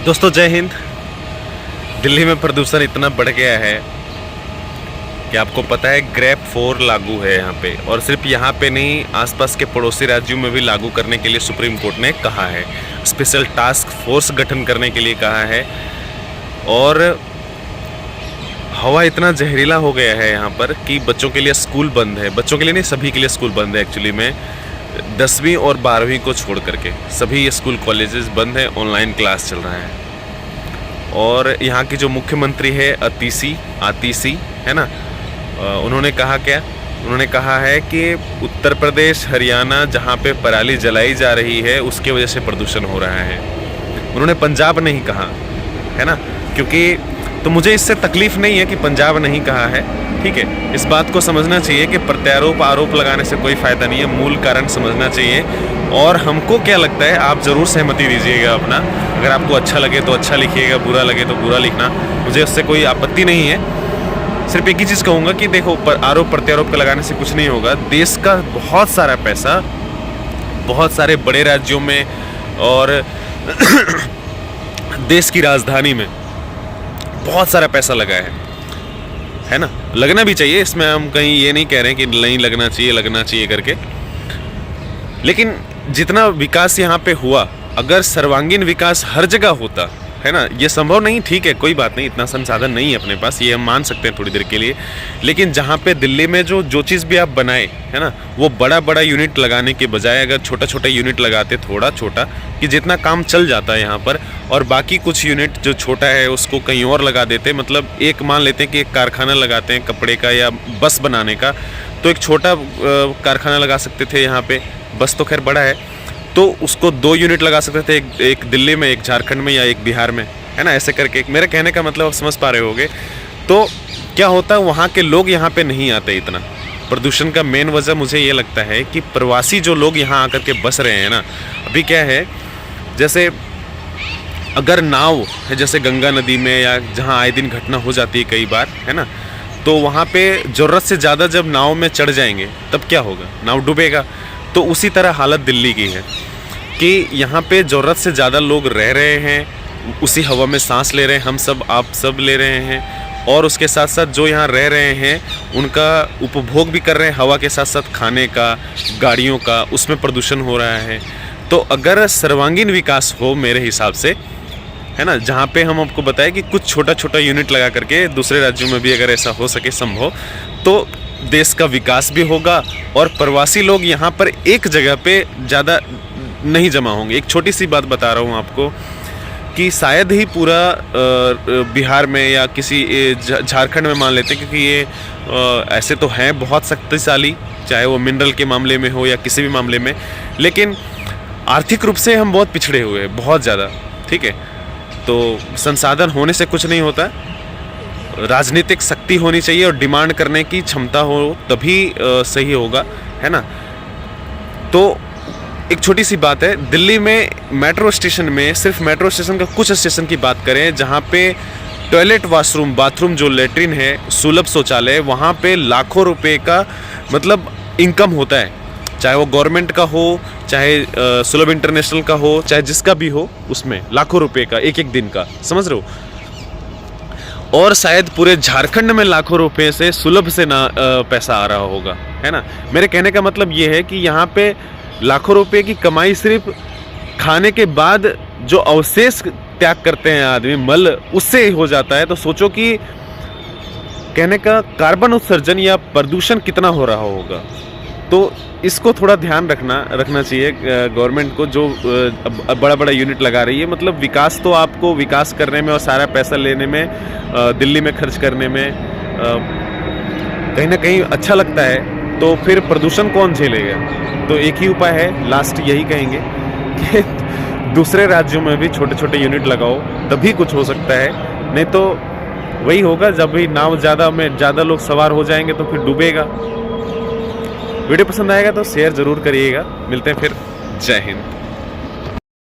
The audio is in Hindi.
दोस्तों जय हिंद। दिल्ली में प्रदूषण इतना बढ़ गया है कि आपको पता है ग्रैप 4 लागू है यहाँ पे, और सिर्फ यहाँ पे नहीं, आसपास के पड़ोसी राज्यों में भी लागू करने के लिए सुप्रीम कोर्ट ने कहा है। स्पेशल टास्क फोर्स गठन करने के लिए कहा है। और हवा इतना जहरीला हो गया है यहाँ पर कि बच्चों के लिए स्कूल बंद है। बच्चों के लिए नहीं, सभी के लिए स्कूल बंद है। एक्चुअली में 10वीं और 12वीं को छोड़ करके सभी स्कूल कॉलेजेस बंद है, ऑनलाइन क्लास चल रहा है। और यहाँ की जो मुख्यमंत्री है आतिशी है ना, उन्होंने कहा क्या? उन्होंने कहा है कि उत्तर प्रदेश हरियाणा जहाँ पे पराली जलाई जा रही है उसके वजह से प्रदूषण हो रहा है। उन्होंने पंजाब नहीं कहा है ना, क्योंकि तो मुझे इससे तकलीफ नहीं है कि पंजाब नहीं कहा है, ठीक है। इस बात को समझना चाहिए कि प्रत्यारोप आरोप लगाने से कोई फ़ायदा नहीं है, मूल कारण समझना चाहिए। और हमको क्या लगता है, आप ज़रूर सहमति दीजिएगा अपना। अगर आपको अच्छा लगे तो अच्छा लिखिएगा, बुरा लगे तो बुरा लिखना, मुझे उससे कोई आपत्ति नहीं है। सिर्फ एक ही चीज़ कहूँगा कि देखो, आरोप प्रत्यारोप का लगाने से कुछ नहीं होगा। देश का बहुत सारा पैसा बहुत सारे बड़े राज्यों में और देश की राजधानी में बहुत सारा पैसा लगा है ना। लगना भी चाहिए, इसमें हम कहीं ये नहीं कह रहे हैं कि नहीं लगना चाहिए करके। लेकिन जितना विकास यहाँ पे हुआ, अगर सर्वांगीण विकास हर जगह होता है ना, ये संभव नहीं, ठीक है, कोई बात नहीं, इतना संसाधन नहीं है अपने पास, ये हम मान सकते हैं थोड़ी देर के लिए। लेकिन जहाँ पे दिल्ली में जो चीज़ भी आप बनाए है ना, वो बड़ा बड़ा यूनिट लगाने के बजाय अगर छोटा छोटा यूनिट लगाते, थोड़ा छोटा, कि जितना काम चल जाता है यहाँ पर, और बाकी कुछ यूनिट जो छोटा है उसको कहीं और लगा देते। मतलब एक मान लेते हैं कि एक कारखाना लगाते हैं कपड़े का या बस बनाने का, तो एक छोटा कारखाना लगा सकते थे यहाँ पे। बस तो खैर बड़ा है, तो उसको 2 यूनिट लगा सकते थे, एक दिल्ली में, एक झारखंड में या एक बिहार में, है ना, ऐसे करके। मेरे कहने का मतलब आप समझ पा रहे होगे। तो क्या होता है, वहाँ के लोग यहाँ पे नहीं आते इतना। प्रदूषण का मेन वजह मुझे ये लगता है कि प्रवासी जो लोग यहाँ आकर के बस रहे हैं ना, अभी क्या है, जैसे अगर नाव है, जैसे गंगा नदी में या जहाँ आए दिन घटना हो जाती है कई बार, है ना, तो वहाँ पे ज़रूरत से ज़्यादा जब नाव में चढ़ जाएंगे तब क्या होगा, नाव डूबेगा। तो उसी तरह हालत दिल्ली की है कि यहाँ पे ज़रूरत से ज़्यादा लोग रह रहे हैं, उसी हवा में सांस ले रहे हैं, हम सब आप सब ले रहे हैं, और उसके साथ साथ जो यहाँ रह रहे हैं उनका उपभोग भी कर रहे हैं, हवा के साथ साथ खाने का, गाड़ियों का, उसमें प्रदूषण हो रहा है। तो अगर सर्वांगीण विकास हो मेरे हिसाब से, है ना, जहाँ पे हम आपको बताएं कि कुछ छोटा छोटा यूनिट लगा करके दूसरे राज्यों में भी अगर ऐसा हो सके संभव, तो देश का विकास भी होगा और प्रवासी लोग यहाँ पर एक जगह पे ज़्यादा नहीं जमा होंगे। एक छोटी सी बात बता रहा हूँ आपको कि शायद ही पूरा बिहार में या किसी झारखंड में मान लेते हैं, क्योंकि ये ऐसे तो हैं बहुत शक्तिशाली, चाहे वो मिनरल के मामले में हो या किसी भी मामले में, लेकिन आर्थिक रूप से हम बहुत पिछड़े हुए हैं, बहुत ज़्यादा, ठीक है। तो संसाधन होने से कुछ नहीं होता, राजनीतिक शक्ति होनी चाहिए और डिमांड करने की क्षमता हो, तभी सही होगा, है ना। तो एक छोटी सी बात है, दिल्ली में मेट्रो स्टेशन में, सिर्फ मेट्रो स्टेशन का कुछ स्टेशन की बात करें जहाँ पे टॉयलेट, वॉशरूम, बाथरूम, जो लेटरिन है, सुलभ शौचालय, वहाँ पे लाखों रुपए का मतलब इनकम होता है, चाहे वो गवर्नमेंट का हो, चाहे सुलभ इंटरनेशनल का हो, चाहे जिसका भी हो, उसमें लाखों रुपए का एक दिन का, समझ रहे हो। और शायद पूरे झारखंड में लाखों रुपए से सुलभ से ना पैसा आ रहा होगा, है ना। मेरे कहने का मतलब ये है कि यहाँ पे लाखों रुपए की कमाई सिर्फ खाने के बाद जो अवशेष त्याग करते हैं आदमी, मल, उससे हो जाता है। तो सोचो कि कहने का कार्बन उत्सर्जन या प्रदूषण कितना हो रहा होगा। तो इसको थोड़ा ध्यान रखना चाहिए गवर्नमेंट को, जो बड़ा बड़ा यूनिट लगा रही है। मतलब विकास तो आपको विकास करने में और सारा पैसा लेने में, दिल्ली में खर्च करने में कहीं ना कहीं अच्छा लगता है, तो फिर प्रदूषण कौन झेलेगा। तो एक ही उपाय है, लास्ट यही कहेंगे कि दूसरे राज्यों में भी छोटे छोटे यूनिट लगाओ, तभी कुछ हो सकता है। नहीं तो वही होगा, जब भी नाव ज़्यादा लोग सवार हो जाएंगे तो फिर डूबेगा। वीडियो पसंद आएगा तो शेयर ज़रूर करिएगा। मिलते हैं फिर। जय हिंद।